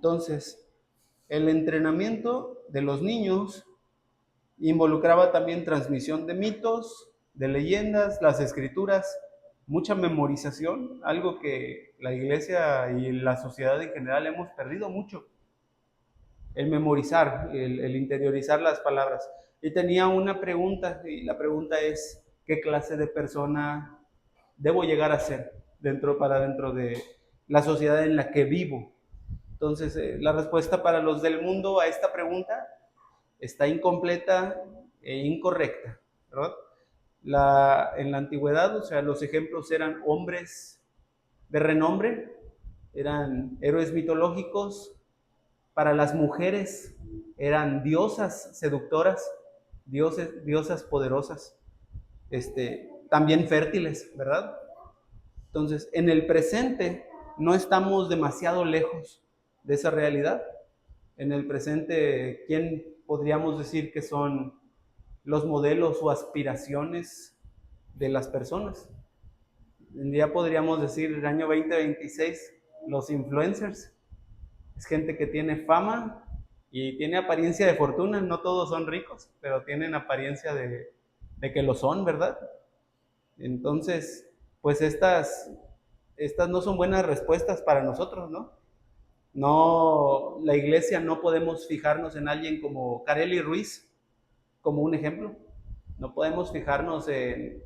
Entonces, el entrenamiento de los niños involucraba también transmisión de mitos, de leyendas, las escrituras, mucha memorización, algo que la iglesia y la sociedad en general hemos perdido mucho, el memorizar, el interiorizar las palabras. Y tenía una pregunta, y la pregunta es, ¿qué clase de persona debo llegar a ser dentro de la sociedad en la que vivo? Entonces, la respuesta para los del mundo a esta pregunta está incompleta e incorrecta, ¿verdad? En la antigüedad, o sea, los ejemplos eran hombres de renombre, eran héroes mitológicos. Para las mujeres eran diosas seductoras, diosas poderosas, también fértiles, ¿verdad? Entonces, en el presente no estamos demasiado lejos de esa realidad. En el presente, ¿quién podríamos decir que son los modelos o aspiraciones de las personas? En día podríamos decir, el año 2026, los influencers. Es gente que tiene fama y tiene apariencia de fortuna. No todos son ricos, pero tienen apariencia de que lo son, ¿verdad? Entonces, pues estas no son buenas respuestas para nosotros, ¿no? No, la iglesia no podemos fijarnos en alguien como Kareli Ruiz, como un ejemplo. No podemos fijarnos en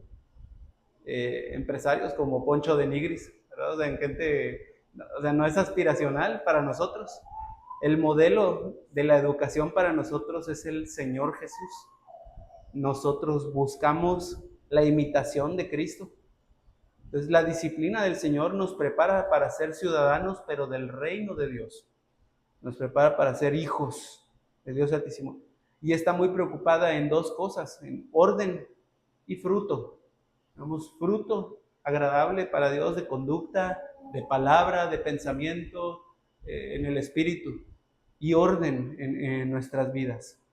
empresarios como Poncho de Nigris, ¿verdad? O sea, en gente, o sea, no es aspiracional para nosotros. El modelo de la educación para nosotros es el Señor Jesús. Nosotros buscamos la imitación de Cristo. Entonces, la disciplina del Señor nos prepara para ser ciudadanos, pero del reino de Dios. Nos prepara para ser hijos de Dios Altísimo. Y está muy preocupada en dos cosas, en orden y fruto. Tenemos fruto agradable para Dios de conducta, de palabra, de pensamiento, en el espíritu, y orden en nuestras vidas.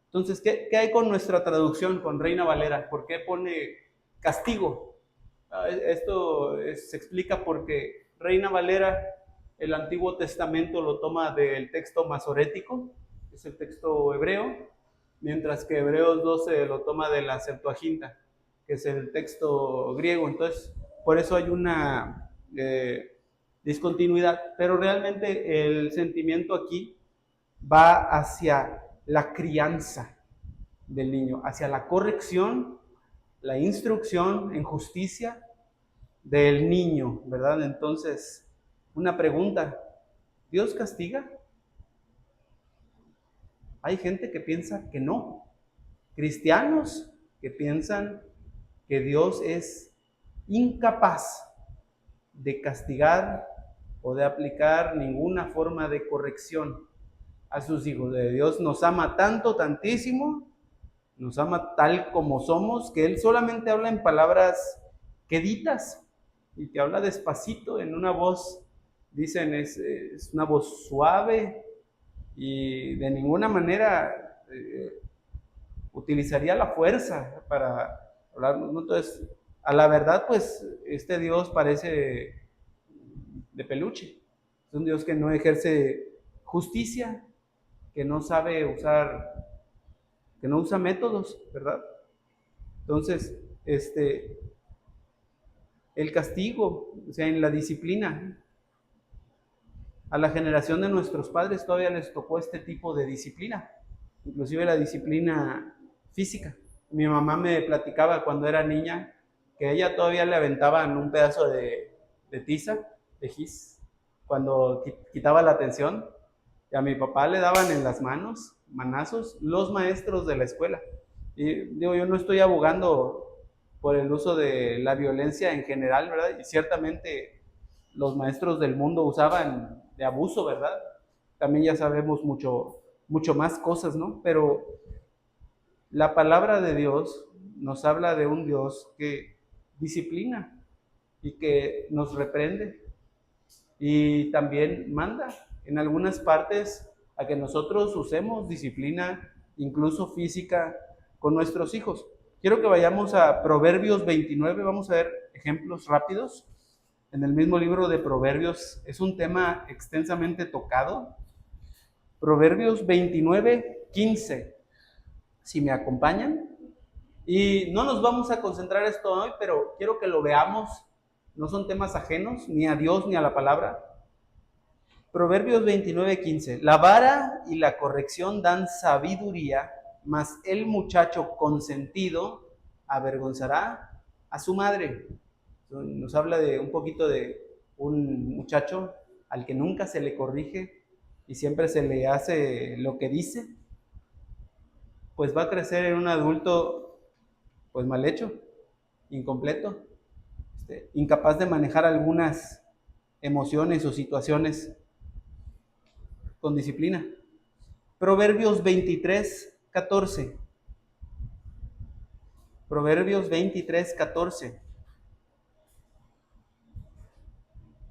Entonces, ¿qué hay con nuestra traducción, con Reina Valera? ¿Por qué pone castigo? Se explica porque Reina Valera, el Antiguo Testamento lo toma del texto masorético, que es el texto hebreo, mientras que Hebreos 12 lo toma de la Septuaginta, que es el texto griego. Entonces, por eso hay una discontinuidad, pero realmente el sentimiento aquí va hacia la crianza del niño, hacia la corrección, la instrucción en justicia del niño, ¿verdad? Entonces, una pregunta, ¿Dios castiga? Hay gente que piensa que no, cristianos que piensan que Dios es incapaz de castigar o de aplicar ninguna forma de corrección a sus hijos. Dios nos ama tanto, tantísimo, nos ama tal como somos, que Él solamente habla en palabras queditas y que habla despacito, en una voz, dicen, es una voz suave, y de ninguna manera utilizaría la fuerza para hablar. Entonces, a la verdad, pues, este Dios parece de peluche. Es un Dios que no ejerce justicia, que no sabe usar, que no usa métodos, ¿verdad? Entonces, el castigo, o sea, en la disciplina, a la generación de nuestros padres todavía les tocó este tipo de disciplina, inclusive la disciplina física. Mi mamá me platicaba cuando era niña que a ella todavía le aventaban un pedazo de tiza, de gis, cuando quitaba la atención, y a mi papá le daban en las manos manazos los maestros de la escuela. Y digo, yo no estoy abogando por el uso de la violencia en general, ¿verdad? Y ciertamente los maestros del mundo usaban de abuso, ¿verdad? También ya sabemos mucho más cosas, ¿no? Pero la palabra de Dios nos habla de un Dios que disciplina y que nos reprende y también manda en algunas partes a que nosotros usemos disciplina, incluso física, con nuestros hijos. Quiero que vayamos a Proverbios 29, vamos a ver ejemplos rápidos. En el mismo libro de Proverbios es un tema extensamente tocado, Proverbios 29:15. Si me acompañan. Y no nos vamos a concentrar esto hoy, pero quiero que lo veamos. No son temas ajenos ni a Dios ni a la palabra. Proverbios 29:15. La vara y la corrección dan sabiduría, mas el muchacho consentido avergonzará a su madre. Nos habla de un poquito de un muchacho al que nunca se le corrige y siempre se le hace lo que dice, pues va a crecer en un adulto pues mal hecho, incompleto, incapaz de manejar algunas emociones o situaciones con disciplina. Proverbios 23:14. Proverbios 23:14.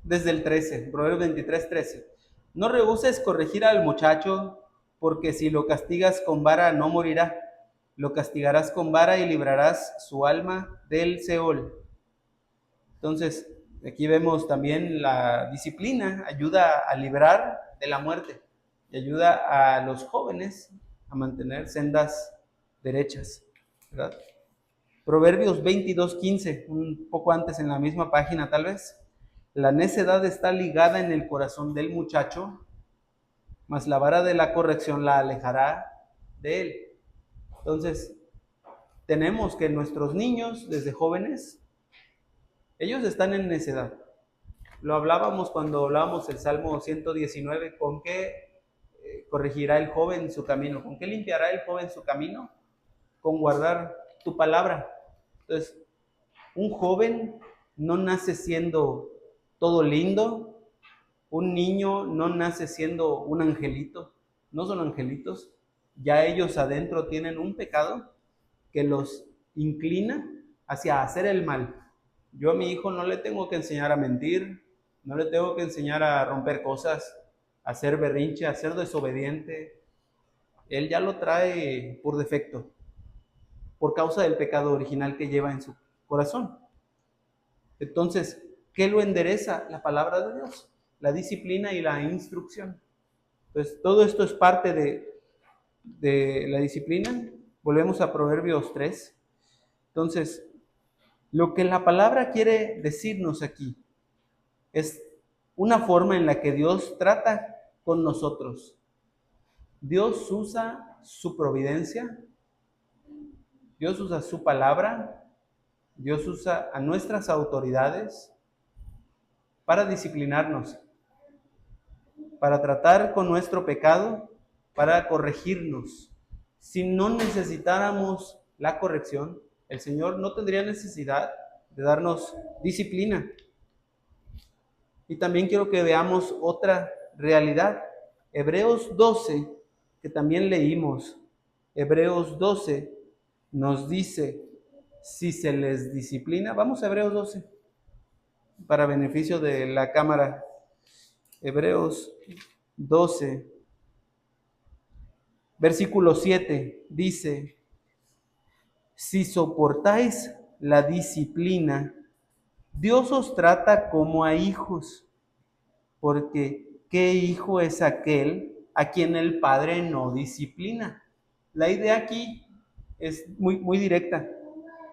Desde el 13, Proverbios 23:13. No rehuses corregir al muchacho, porque si lo castigas con vara no morirá. Lo castigarás con vara y librarás su alma del Seol. Entonces, aquí vemos también la disciplina, ayuda a librar de la muerte y ayuda a los jóvenes a mantener sendas derechas, ¿verdad? Proverbios 22:15, un poco antes en la misma página tal vez. La necedad está ligada en el corazón del muchacho, mas la vara de la corrección la alejará de él. Entonces, tenemos que nuestros niños, desde jóvenes, ellos están en necedad. Lo hablábamos cuando hablábamos el Salmo 119, ¿con qué corregirá el joven su camino? ¿Con qué limpiará el joven su camino? Con guardar tu palabra. Entonces, un joven no nace siendo todo lindo, un niño no nace siendo un angelito, no son angelitos, ya ellos adentro tienen un pecado que los inclina hacia hacer el mal. Yo a mi hijo no le tengo que enseñar a mentir, no le tengo que enseñar a romper cosas, a ser berrinche, a ser desobediente. Él ya lo trae por defecto, por causa del pecado original que lleva en su corazón. Entonces, ¿qué lo endereza? La palabra de Dios, la disciplina y la instrucción. Entonces, todo esto es parte de la disciplina. Volvemos a Proverbios 3. Entonces, lo que la palabra quiere decirnos aquí es una forma en la que Dios trata con nosotros. Dios usa su providencia, Dios usa su palabra, Dios usa a nuestras autoridades para disciplinarnos, para tratar con nuestro pecado, para corregirnos. Si no necesitáramos la corrección, el Señor no tendría necesidad de darnos disciplina. Y también quiero que veamos otra realidad. Hebreos 12, que también leímos, Hebreos 12 nos dice, si se les disciplina, vamos a Hebreos 12, para beneficio de la cámara. Hebreos 12, versículo 7, dice, si soportáis la disciplina, Dios os trata como a hijos, porque ¿qué hijo es aquel a quien el padre no disciplina? La idea aquí es muy directa.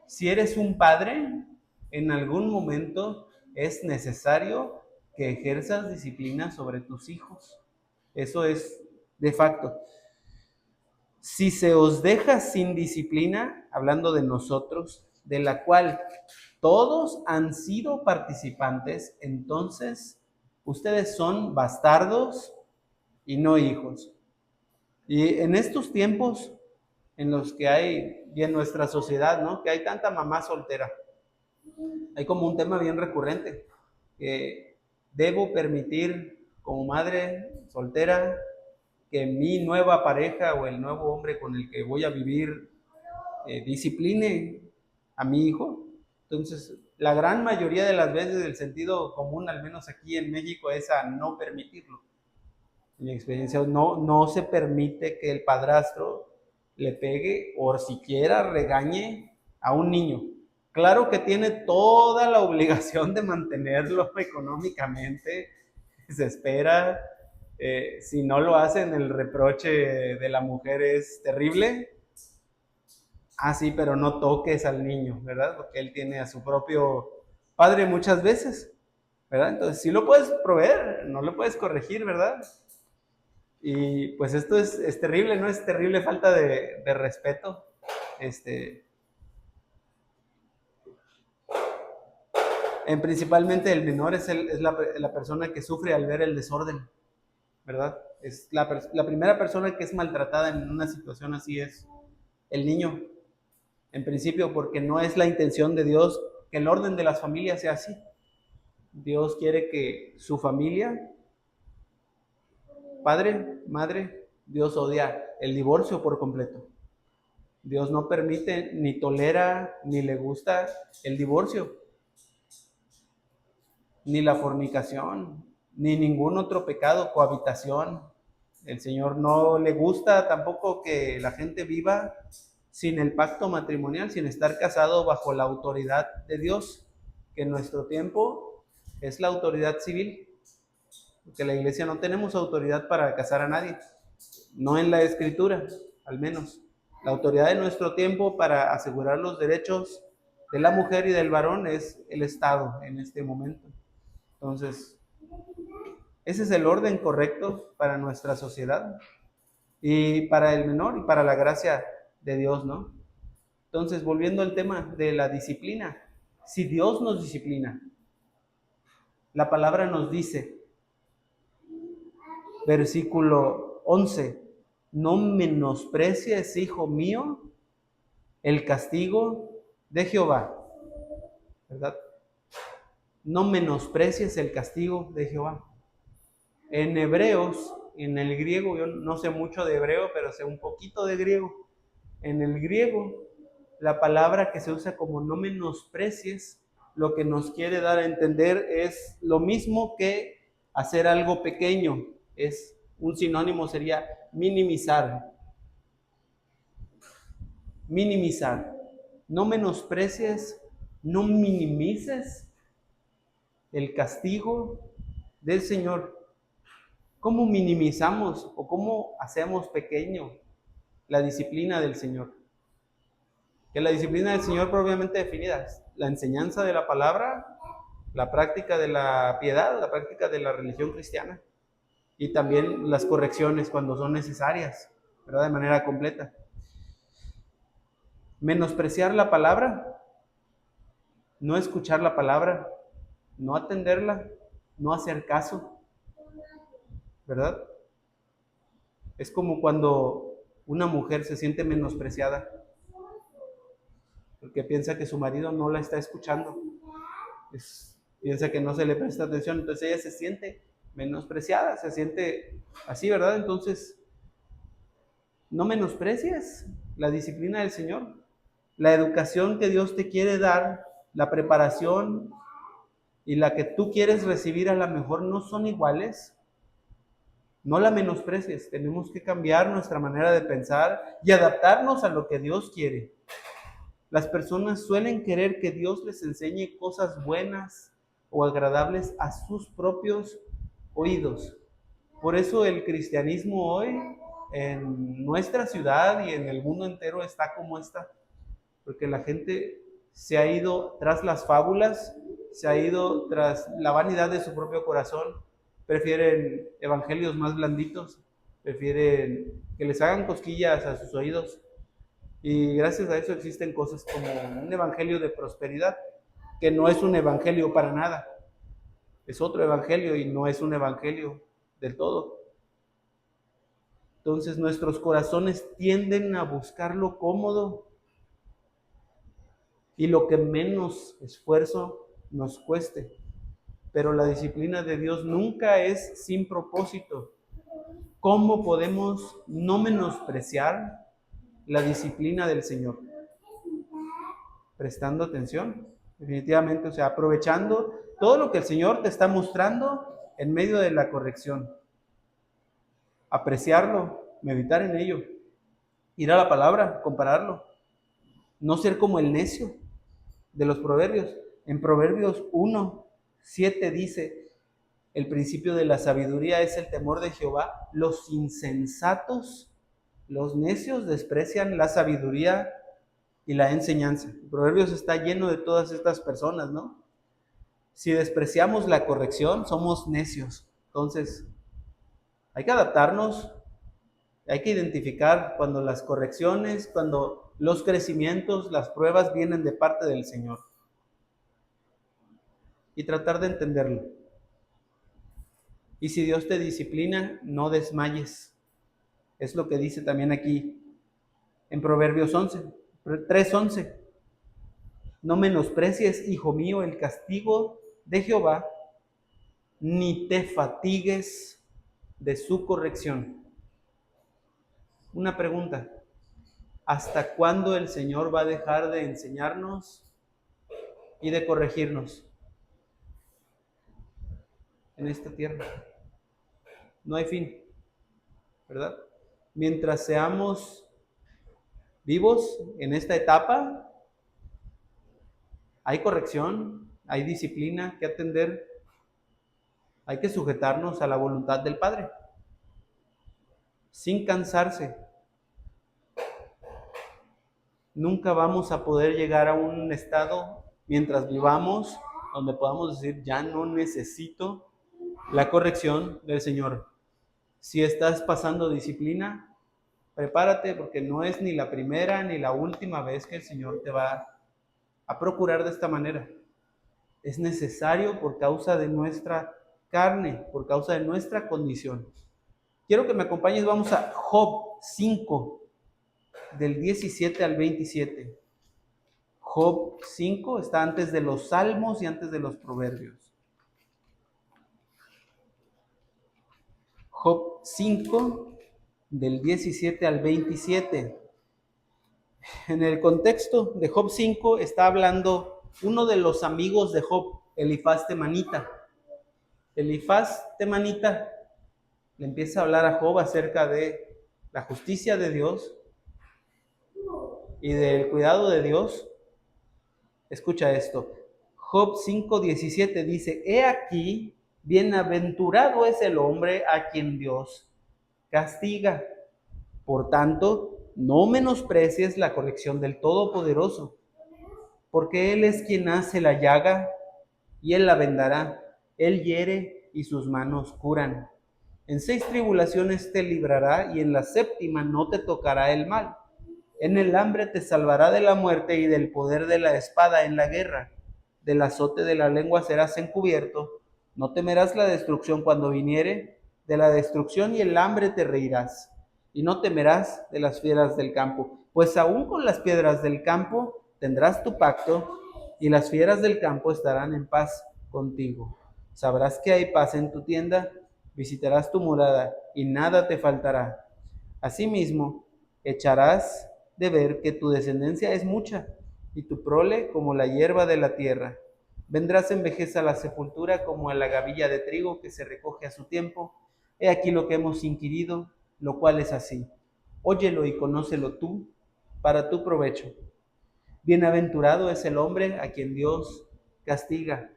Si eres un padre, en algún momento es necesario que ejerzas disciplina sobre tus hijos. Eso es de facto. Si se os deja sin disciplina, hablando de nosotros, de la cual todos han sido participantes, entonces ustedes son bastardos y no hijos. Y en estos tiempos en los que hay, y en nuestra sociedad, ¿no?, que hay tanta mamá soltera, hay como un tema bien recurrente, que debo permitir como madre soltera que mi nueva pareja o el nuevo hombre con el que voy a vivir discipline a mi hijo. Entonces, la gran mayoría de las veces el sentido común, al menos aquí en México, es a no permitirlo. En mi experiencia, no se permite que el padrastro le pegue o siquiera regañe a un niño. Claro que tiene toda la obligación de mantenerlo económicamente, se espera, Si no lo hacen, el reproche de la mujer es terrible. Ah, sí, pero no toques al niño, ¿verdad? Porque él tiene a su propio padre muchas veces, ¿verdad? Entonces, sí lo puedes proveer, no lo puedes corregir, ¿verdad? Y pues esto es terrible, ¿no? Es terrible falta de respeto. Principalmente el menor es la persona que sufre al ver el desorden, ¿verdad? Es la primera persona que es maltratada en una situación así es el niño, en principio, porque no es la intención de Dios que el orden de las familias sea así. Dios quiere que su familia, padre, madre, Dios odia el divorcio por completo. Dios no permite, ni tolera, ni le gusta el divorcio, ni la fornicación, ni ningún otro pecado, cohabitación. El Señor no le gusta tampoco que la gente viva sin el pacto matrimonial, sin estar casado bajo la autoridad de Dios, que en nuestro tiempo es la autoridad civil, porque la iglesia no tenemos autoridad para casar a nadie, no en la escritura, al menos. La autoridad de nuestro tiempo para asegurar los derechos de la mujer y del varón es el Estado en este momento. Entonces, ese es el orden correcto para nuestra sociedad y para el menor y para la gracia de Dios, ¿no? Entonces, volviendo al tema de la disciplina, si Dios nos disciplina, la palabra nos dice, versículo 11, no menosprecies, hijo mío, el castigo de Jehová, ¿verdad? No menosprecies el castigo de Jehová. En hebreos, en el griego, yo no sé mucho de hebreo, pero sé un poquito de griego. En el griego, la palabra que se usa como no menosprecies, lo que nos quiere dar a entender es lo mismo que hacer algo pequeño. Es un sinónimo, sería minimizar. Minimizar. No menosprecies, no minimices el castigo del Señor. ¿Cómo minimizamos o cómo hacemos pequeño la disciplina del Señor? Que la disciplina del Señor propiamente definida es la enseñanza de la palabra, la práctica de la piedad, la práctica de la religión cristiana y también las correcciones cuando son necesarias, ¿verdad? De manera completa. Menospreciar la palabra, no escuchar la palabra, no atenderla, no hacer caso, ¿verdad? Es como cuando una mujer se siente menospreciada porque piensa que su marido no la está escuchando, piensa que no se le presta atención, entonces ella se siente menospreciada, se siente así, ¿verdad? Entonces, no menosprecies la disciplina del Señor, la educación que Dios te quiere dar, la preparación y la que tú quieres recibir a lo mejor no son iguales. No la menosprecies, tenemos que cambiar nuestra manera de pensar y adaptarnos a lo que Dios quiere. Las personas suelen querer que Dios les enseñe cosas buenas o agradables a sus propios oídos. Por eso el cristianismo hoy en nuestra ciudad y en el mundo entero está como está, porque la gente se ha ido tras las fábulas, se ha ido tras la vanidad de su propio corazón, prefieren evangelios más blanditos, prefieren que les hagan cosquillas a sus oídos. Y gracias a eso existen cosas como un evangelio de prosperidad, que no es un evangelio para nada. Es otro evangelio y no es un evangelio del todo. Entonces nuestros corazones tienden a buscar lo cómodo y lo que menos esfuerzo nos cueste. Pero la disciplina de Dios nunca es sin propósito. ¿Cómo podemos no menospreciar la disciplina del Señor? Prestando atención, definitivamente, o sea, aprovechando todo lo que el Señor te está mostrando en medio de la corrección. Apreciarlo, meditar en ello, ir a la palabra, compararlo. No ser como el necio de los proverbios. En Proverbios 1:7 dice, El principio de la sabiduría es el temor de Jehová. Los insensatos, los necios desprecian la sabiduría y la enseñanza. Proverbios está lleno de todas estas personas, ¿no? Si despreciamos la corrección, somos necios. Entonces, hay que adaptarnos, hay que identificar cuando las correcciones, cuando los crecimientos, las pruebas vienen de parte del Señor. Y tratar de entenderlo. Y si Dios te disciplina, no desmayes. Es lo que dice también aquí en Proverbios 3:11. No menosprecies, hijo mío, el castigo de Jehová, ni te fatigues de su corrección. Una pregunta: ¿hasta cuándo el Señor va a dejar de enseñarnos y de corregirnos en esta tierra? No hay fin, ¿verdad? Mientras seamos vivos en esta etapa, hay corrección, hay disciplina que atender, hay que sujetarnos a la voluntad del Padre, sin cansarse. Nunca vamos a poder llegar a un estado, mientras vivamos, donde podamos decir, ya no necesito la corrección del Señor. Si estás pasando disciplina, prepárate, porque no es ni la primera ni la última vez que el Señor te va a procurar de esta manera. Es necesario por causa de nuestra carne, por causa de nuestra condición. Quiero que me acompañes, vamos a Job 5, del 17 al 27. Job 5 está antes de los Salmos y antes de los Proverbios. Job 5, del 17 al 27. En el contexto de Job 5 está hablando uno de los amigos de Job, Elifaz temanita. Elifaz temanita le empieza a hablar a Job acerca de la justicia de Dios y del cuidado de Dios. Escucha esto. Job 5:17 dice: He aquí, bienaventurado es el hombre a quien Dios castiga. Por tanto, no menosprecies la corrección del Todopoderoso, porque Él es quien hace la llaga y Él la vendará. Él hiere y sus manos curan. En 6 tribulaciones te librará y en la 7ª no te tocará el mal. En el hambre te salvará de la muerte y del poder de la espada en la guerra. Del azote de la lengua serás encubierto. No temerás la destrucción cuando viniere. De la destrucción y el hambre te reirás. Y no temerás de las fieras del campo. Pues aún con las piedras del campo tendrás tu pacto, y las fieras del campo estarán en paz contigo. Sabrás que hay paz en tu tienda, visitarás tu morada, y nada te faltará. Asimismo, echarás de ver que tu descendencia es mucha, y tu prole como la hierba de la tierra. Vendrás en vejez a la sepultura como a la gavilla de trigo que se recoge a su tiempo. He aquí lo que hemos inquirido, lo cual es así. Óyelo y conócelo tú, para tu provecho. Bienaventurado es el hombre a quien Dios castiga.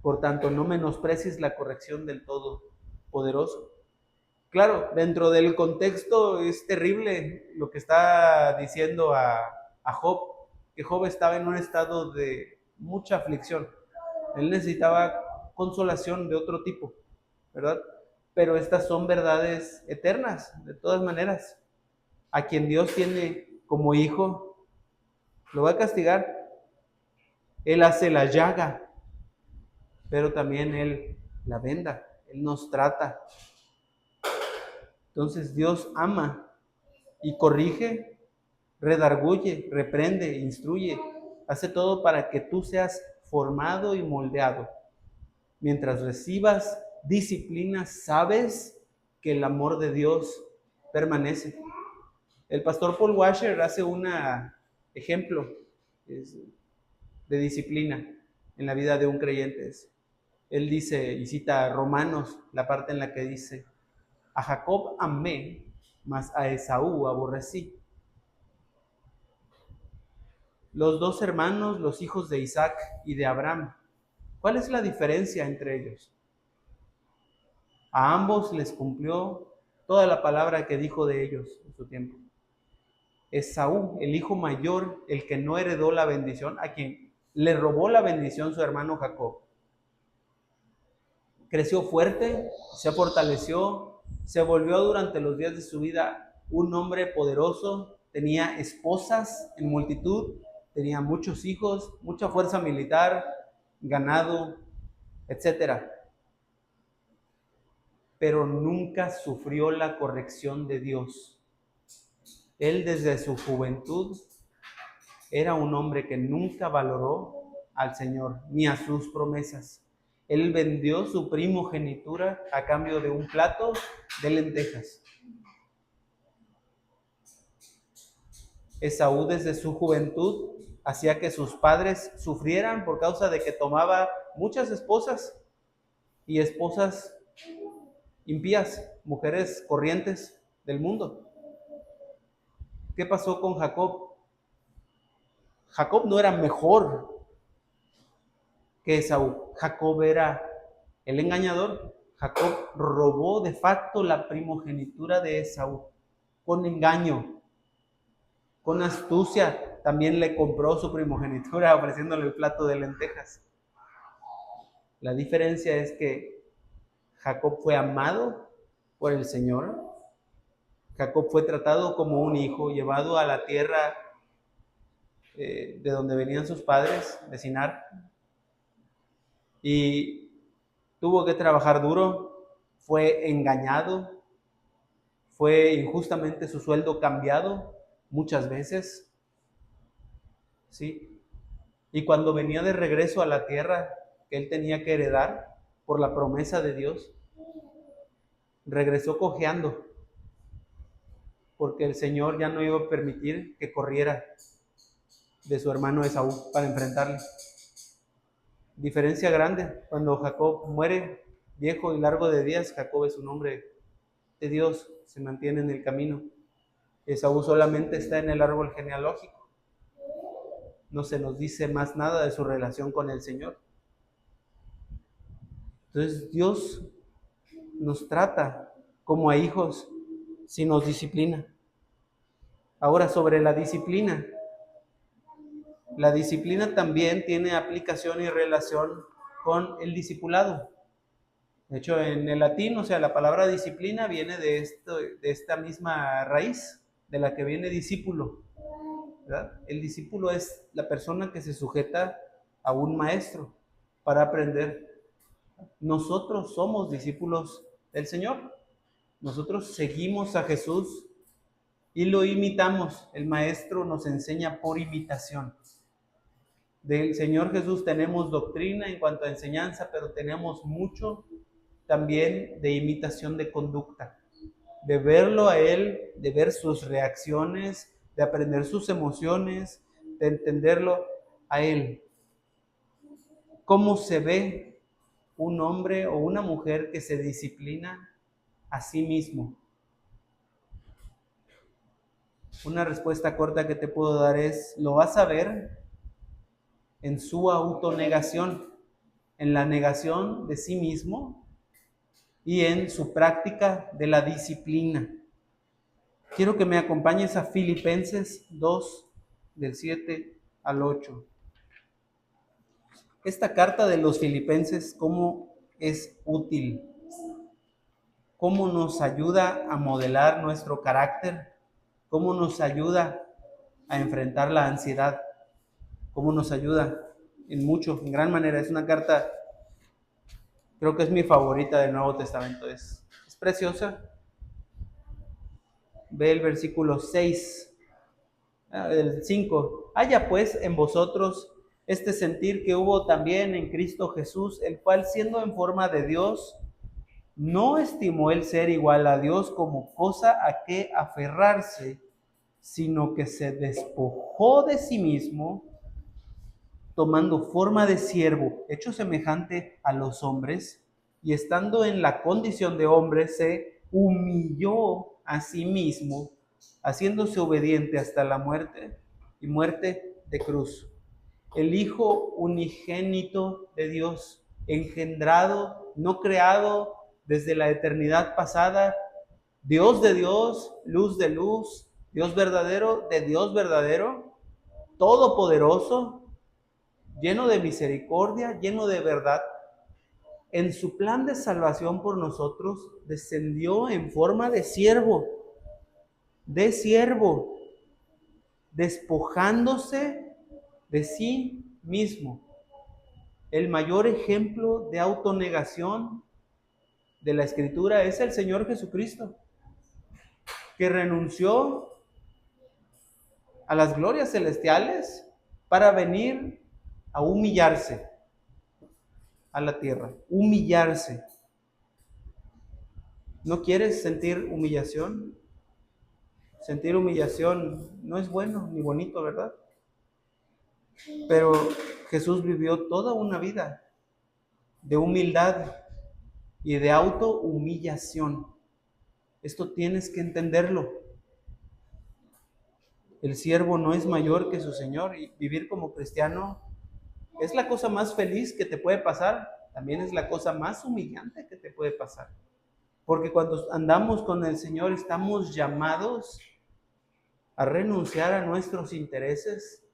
Por tanto, no menosprecies la corrección del Todopoderoso. Claro, dentro del contexto es terrible lo que está diciendo a Job, que Job estaba en un estado de mucha aflicción. Él necesitaba consolación de otro tipo, ¿verdad? Pero estas son verdades eternas, de todas maneras. A quien Dios tiene como hijo, lo va a castigar. Él hace la llaga, pero también Él la venda, Él nos trata. Entonces Dios ama y corrige, redarguye, reprende, instruye, hace todo para que tú seas formado y moldeado. Mientras recibas disciplina, sabes que el amor de Dios permanece. El pastor Paul Washer hace un ejemplo de disciplina en la vida de un creyente. Él dice, y cita a Romanos, la parte en la que dice: a Jacob amé, mas a Esaú aborrecí. Los 2 hermanos, los hijos de Isaac y de Abraham, ¿Cuál es la diferencia entre ellos? A ambos les cumplió toda la palabra que dijo de ellos en su tiempo. Esaú, el hijo mayor, el que no heredó la bendición, a quien le robó la bendición su hermano Jacob. Creció fuerte, se fortaleció, se volvió durante los días de su vida un hombre poderoso, tenía esposas en multitud, tenía muchos hijos, mucha fuerza militar, ganado, etcétera. Pero nunca sufrió la corrección de Dios. Él desde su juventud era un hombre que nunca valoró al Señor ni a sus promesas. Él vendió su primogenitura a cambio de un plato de lentejas. Esaú desde su juventud hacía que sus padres sufrieran por causa de que tomaba muchas esposas y esposas impías, mujeres corrientes del mundo. ¿Qué pasó con Jacob? Jacob no era mejor que Esaú. Jacob era el engañador. Jacob robó de facto la primogenitura de Esaú con engaño, con astucia. También le compró su primogenitura ofreciéndole el plato de lentejas. La diferencia es que Jacob fue amado por el Señor. Jacob fue tratado como un hijo, llevado a la tierra de donde venían sus padres, de Sinar, y tuvo que trabajar duro, fue engañado, fue injustamente su sueldo cambiado muchas veces, ¿sí? Y cuando venía de regreso a la tierra que él tenía que heredar por la promesa de Dios, regresó cojeando, porque el Señor ya no iba a permitir que corriera de su hermano Esaú para enfrentarle. Diferencia grande, cuando Jacob muere viejo y largo de días, Jacob es un hombre de Dios, se mantiene en el camino. Esaú solamente está en el árbol genealógico. No se nos dice más nada de su relación con el Señor. Entonces Dios nos trata como a hijos si nos disciplina. Ahora, sobre la disciplina. La disciplina también tiene aplicación y relación con el discipulado. De hecho, en el latín, la palabra disciplina viene de esta misma raíz, de la que viene discípulo, ¿verdad? El discípulo es la persona que se sujeta a un maestro para aprender. Nosotros somos discípulos del Señor. Nosotros seguimos a Jesús y lo imitamos. El maestro nos enseña por imitación. Del Señor Jesús tenemos doctrina en cuanto a enseñanza, pero tenemos mucho también de imitación de conducta, de verlo a Él, de ver sus reacciones, de aprender sus emociones, de entenderlo a Él. ¿Cómo se ve un hombre o una mujer que se disciplina a sí mismo? Una respuesta corta que te puedo dar es, lo vas a ver en su autonegación, en la negación de sí mismo y en su práctica de la disciplina. Quiero que me acompañes a Filipenses 2, del 7 al 8. Esta carta de los Filipenses, ¿cómo es útil? ¿Cómo nos ayuda a modelar nuestro carácter? ¿Cómo nos ayuda a enfrentar la ansiedad? ¿Cómo nos ayuda? En mucho, en gran manera. Es una carta, creo que es mi favorita del Nuevo Testamento. Es preciosa. Ve el versículo 6, el 5. Haya pues en vosotros este sentir que hubo también en Cristo Jesús, el cual siendo en forma de Dios, no estimó el ser igual a Dios como cosa a que aferrarse, sino que se despojó de sí mismo, tomando forma de siervo, hecho semejante a los hombres, y estando en la condición de hombre, se humilló a sí mismo, haciéndose obediente hasta la muerte y muerte de cruz. el Hijo unigénito de Dios, engendrado, no creado desde la eternidad pasada, Dios de Dios, luz de luz, Dios verdadero de Dios verdadero, todopoderoso, lleno de misericordia, lleno de verdad. En su plan de salvación por nosotros, descendió en forma de siervo, despojándose de sí mismo. El mayor ejemplo de autonegación de la Escritura es el Señor Jesucristo, que renunció a las glorias celestiales para venir a humillarse a la tierra, humillarse. ¿No quieres sentir humillación? Sentir humillación no es bueno ni bonito, ¿verdad? Pero Jesús vivió toda una vida de humildad y de autohumillación. Esto tienes que entenderlo. El siervo no es mayor que su Señor, y vivir como cristiano es la cosa más feliz que te puede pasar, también es la cosa más humillante que te puede pasar. Porque cuando andamos con el Señor estamos llamados a renunciar a nuestros intereses,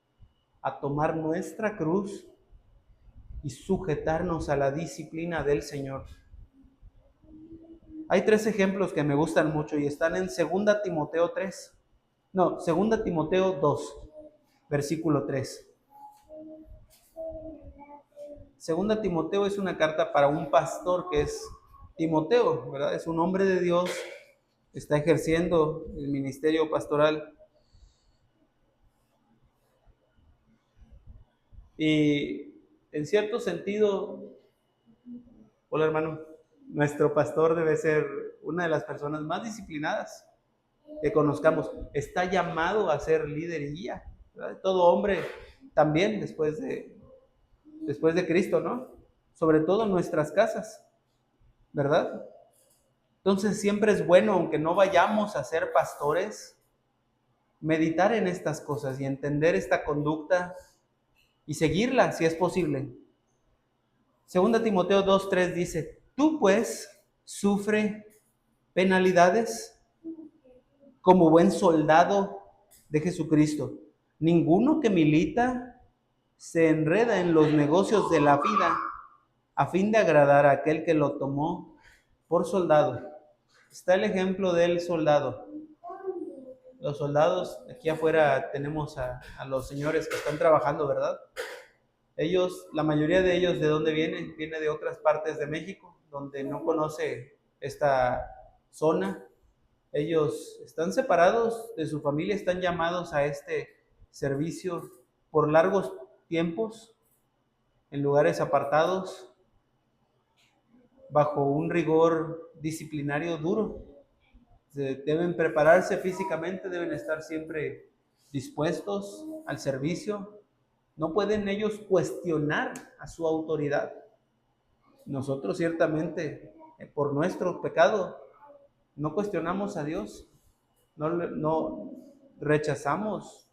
a tomar nuestra cruz y sujetarnos a la disciplina del Señor. Hay 3 ejemplos que me gustan mucho y están en 2 Timoteo 3. No, 2 Timoteo 2, versículo 3. 2 Timoteo es una carta para un pastor que es Timoteo, ¿verdad? Es un hombre de Dios, está ejerciendo el ministerio pastoral. Y en cierto sentido, hola hermano, nuestro pastor debe ser una de las personas más disciplinadas que conozcamos. Está llamado a ser líder y guía, ¿verdad? Todo hombre también después de Cristo, ¿no? Sobre todo en nuestras casas, ¿verdad? Entonces siempre es bueno, aunque no vayamos a ser pastores, meditar en estas cosas y entender esta conducta y seguirla si es posible. 2 Timoteo 2:3 dice: tú pues sufre penalidades como buen soldado de Jesucristo. Ninguno que milita se enreda en los negocios de la vida a fin de agradar a aquel que lo tomó por soldado. Está el ejemplo del soldado. Los soldados, aquí afuera tenemos a los señores que están trabajando, ¿verdad? Ellos, la mayoría de ellos, ¿de dónde vienen? Viene de otras partes de México, donde no conoce esta zona. Ellos están separados de su familia, están llamados a este servicio por largos tiempos, en lugares apartados, bajo un rigor disciplinario duro. Deben prepararse físicamente, deben estar siempre dispuestos al servicio. No pueden ellos cuestionar a su autoridad. Nosotros ciertamente, por nuestro pecado, no cuestionamos a Dios, no rechazamos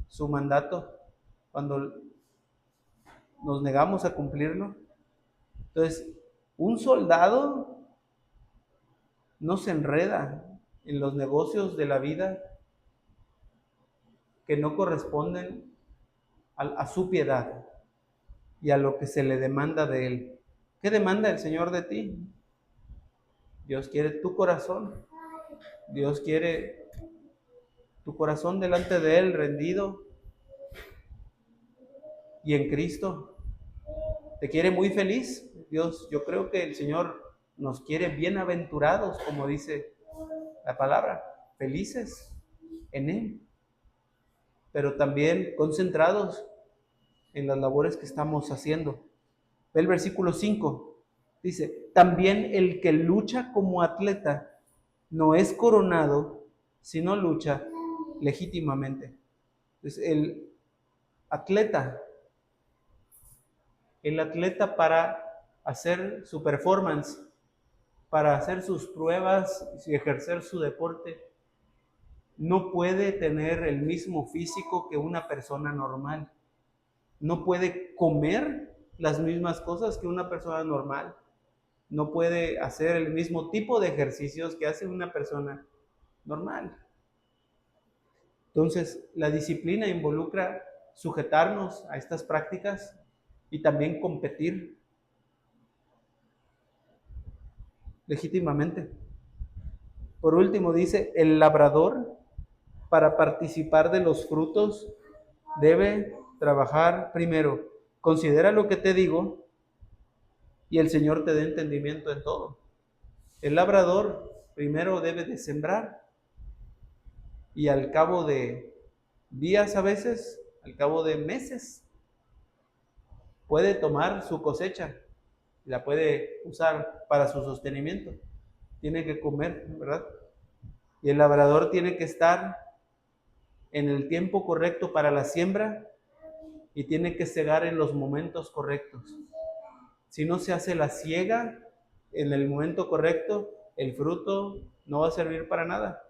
su mandato cuando nos negamos a cumplirlo. Entonces, un soldado no se enreda en los negocios de la vida que no corresponden a su piedad y a lo que se le demanda de él. ¿Qué demanda el Señor de ti? Dios quiere tu corazón. Dios quiere tu corazón delante de Él rendido y en Cristo. Te quiere muy feliz. Dios, yo creo que el Señor nos quiere bienaventurados, como dice la palabra, felices en Él, pero también concentrados en las labores que estamos haciendo. Ve el versículo 5. Dice: también el que lucha como atleta no es coronado, sino lucha legítimamente. Entonces, el atleta para hacer su performance, para hacer sus pruebas y ejercer su deporte, no puede tener el mismo físico que una persona normal. no puede comer las mismas cosas que una persona normal, no puede hacer el mismo tipo de ejercicios que hace una persona normal. Entonces, la disciplina involucra sujetarnos a estas prácticas y también competir legítimamente. Por último, dice, el labrador, para participar de los frutos, debe trabajar primero. Considera lo que te digo y el Señor te dé entendimiento en todo. El labrador primero debe de sembrar y al cabo de días a veces, al cabo de meses, puede tomar su cosecha y la puede usar para su sostenimiento. Tiene que comer, ¿verdad? Y el labrador tiene que estar en el tiempo correcto para la siembra y tiene que cegar en los momentos correctos. Si no se hace la siega en el momento correcto, el fruto no va a servir para nada.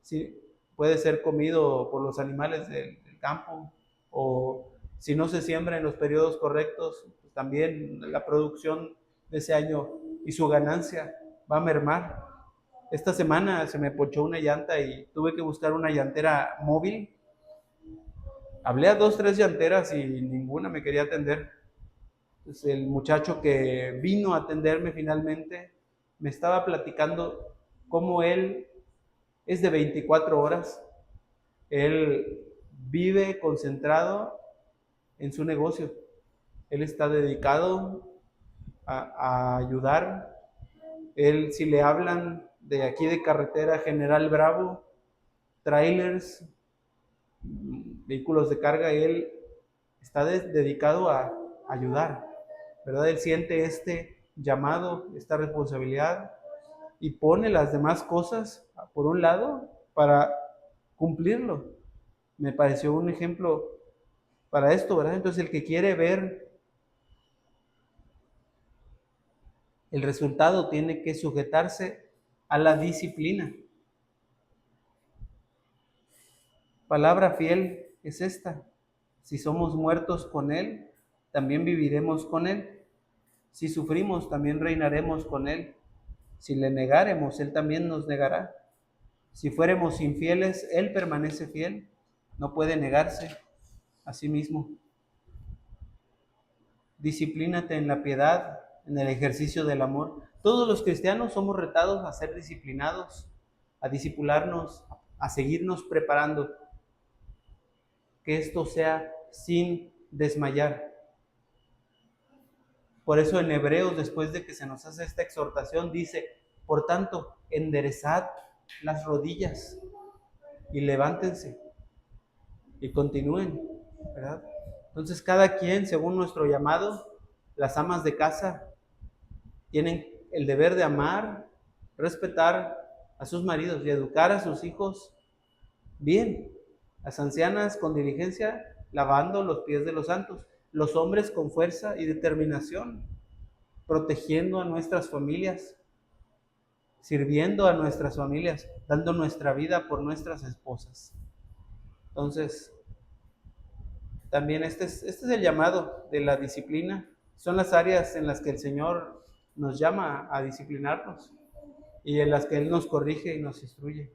Sí, puede ser comido por los animales del campo, o si no se siembra en los periodos correctos, pues también la producción de ese año y su ganancia va a mermar. Esta semana se me ponchó una llanta y tuve que buscar una llantera móvil. Hablé a 2, 3 llanteras y ninguna me quería atender. Entonces, el muchacho que vino a atenderme finalmente me estaba platicando cómo él es de 24 horas. Él vive concentrado en su negocio. Él está dedicado a ayudar. Él, si le hablan de aquí de carretera General Bravo, trailers, vehículos de carga, él está dedicado a ayudar, ¿verdad? Él siente este llamado, esta responsabilidad y pone las demás cosas por un lado para cumplirlo. Me pareció un ejemplo para esto, ¿verdad? Entonces el que quiere ver el resultado tiene que sujetarse a la disciplina. Palabra fiel es esta: si somos muertos con Él, también viviremos con Él. Si sufrimos, también reinaremos con Él. Si le negáremos, Él también nos negará. Si fuéramos infieles, Él permanece fiel, no puede negarse a sí mismo. Disciplínate en la piedad, en el ejercicio del amor. Todos los cristianos somos retados a ser disciplinados, a discipularnos, a seguirnos preparando. Que esto sea sin desmayar. Por eso en Hebreos, después de que se nos hace esta exhortación, dice, por tanto, enderezad las rodillas y levántense y continúen, ¿verdad? Entonces cada quien, según nuestro llamado, las amas de casa tienen el deber de amar, respetar a sus maridos y educar a sus hijos bien. Las ancianas con diligencia, lavando los pies de los santos. Los hombres con fuerza y determinación, protegiendo a nuestras familias, sirviendo a nuestras familias, dando nuestra vida por nuestras esposas. Entonces, también este es el llamado de la disciplina. Son las áreas en las que el Señor nos llama a disciplinarnos y en las que Él nos corrige y nos instruye.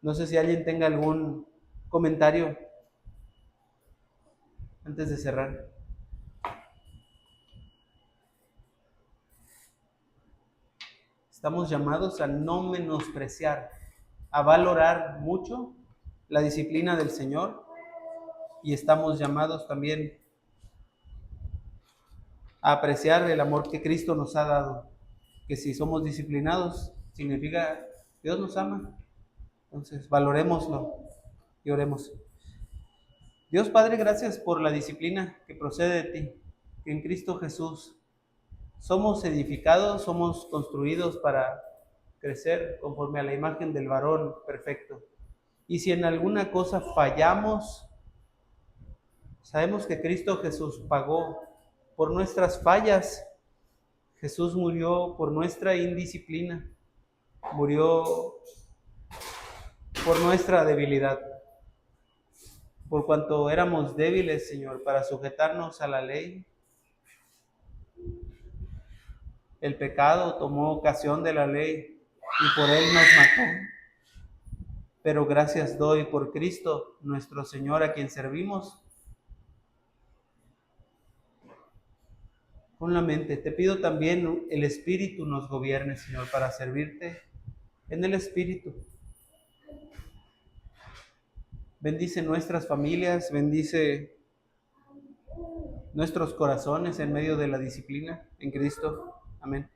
No sé si alguien tenga algún comentario antes de cerrar. Estamos llamados a no menospreciar, a valorar mucho la disciplina del Señor, y estamos llamados también a apreciar el amor que Cristo nos ha dado, que si somos disciplinados significa que Dios nos ama. Entonces valorémoslo y oremos. Dios Padre, gracias por la disciplina que procede de ti, que en Cristo Jesús somos edificados, somos construidos para crecer conforme a la imagen del varón perfecto. Y si en alguna cosa fallamos, sabemos que Cristo Jesús pagó por nuestras fallas. Jesús murió por nuestra indisciplina, murió por nuestra debilidad. por cuanto éramos débiles, Señor, para sujetarnos a la ley. El pecado tomó ocasión de la ley y por él nos mató. Pero gracias doy por Cristo, nuestro Señor, a quien servimos con la mente. Te pido también el Espíritu nos gobierne, Señor, para servirte en el Espíritu. Bendice nuestras familias, bendice nuestros corazones en medio de la disciplina en Cristo. Amén.